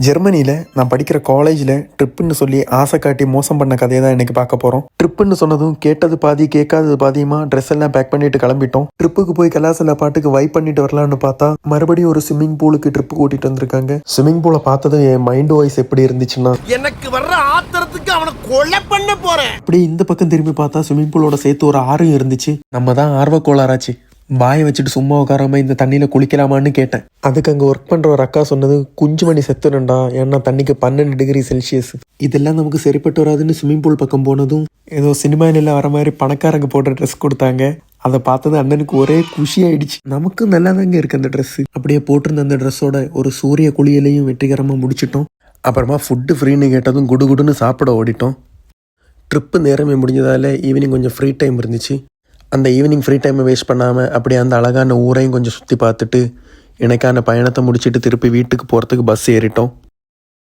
ஜெர்மனியில் நான் படிக்கிற காலேஜில் ட்ரிப்புன்னு சொல்லி ஆசை காட்டி மோசம் பண்ண கதையை தான் இன்றைக்கி பார்க்க போகிறோம். ட்ரிப்புன்னு சொன்னதும் கேட்டது பாதி கேட்காதது பாதியுமா ட்ரெஸ் எல்லாம் பேக் பண்ணிட்டு கிளம்பிட்டோம். ட்ரிப்புக்கு போய் கலாசில பாட்டுக்கு வைப் பண்ணிட்டு வரலான்னு பார்த்தா மறுபடியும் ஒரு ஸ்விம்மிங் பூலுக்கு ட்ரிப்பு கூட்டிட்டு வந்திருக்காங்க. ஸ்விம்மிங் பூலை பார்த்ததும் என் மைண்ட் வாய்ஸ் எப்படி இருந்துச்சுன்னா, எனக்கு வர்ற ஆத்திரத்துக்கு அவனை கொலை பண்ண போறேன். அப்படி இந்த பக்கம் திரும்பி பார்த்தா ஸ்விம்மிங் பூலோட சேர்த்து ஒரு ஆறும் இருந்துச்சு. நம்ம தான் ஆர்வக்கோளாராச்சு. பாயை வச்சுட்டு சும்மா உட்காராம இந்த தண்ணியில் குளிக்கலாமான்னு கேட்டேன். அதுக்கு அங்கே ஒர்க் பண்ணுற ஒரு அக்கா சொன்னது, குஞ்சு மணி செத்துறண்டா, ஏன்னா தண்ணிக்கு 12 டிகிரி செல்சியஸ், இதெல்லாம் நமக்கு சரிப்பட்டு வராதுன்னு ஸ்விம்மிங் பூல் பக்கம் போனதும் ஏதோ சினிமாவில் வர மாதிரி பணக்காரங்க போடுற ட்ரெஸ் கொடுத்தாங்க. அதை பார்த்தது அண்ணனுக்கு ஒரே குஷி ஆயிடுச்சு. நமக்கும் நல்லா தாங்க இருக்கு அந்த ட்ரெஸ். அப்படியே போட்டிருந்த அந்த ட்ரெஸ்ஸோட ஒரு சூரிய குளியலையும் வெற்றிகரமாக முடிச்சிட்டோம். அப்புறமா ஃபுட்டு ஃப்ரீன்னு கேட்டதும் குடுகுடுன்னு சாப்பிட ஓடிட்டோம். ட்ரிப்பு நேரமே முடிஞ்சதால் ஈவினிங் கொஞ்சம் ஃப்ரீ டைம் இருந்துச்சு. அந்த ஈவினிங் ஃப்ரீ டைமை வேஸ்ட் பண்ணாமல் அப்படியே அந்த அழகான ஊரையும் கொஞ்சம் சுற்றி பார்த்துட்டு எனக்கான பயணத்தை முடிச்சுட்டு திருப்பி வீட்டுக்கு போகிறதுக்கு பஸ் ஏறிட்டோம்.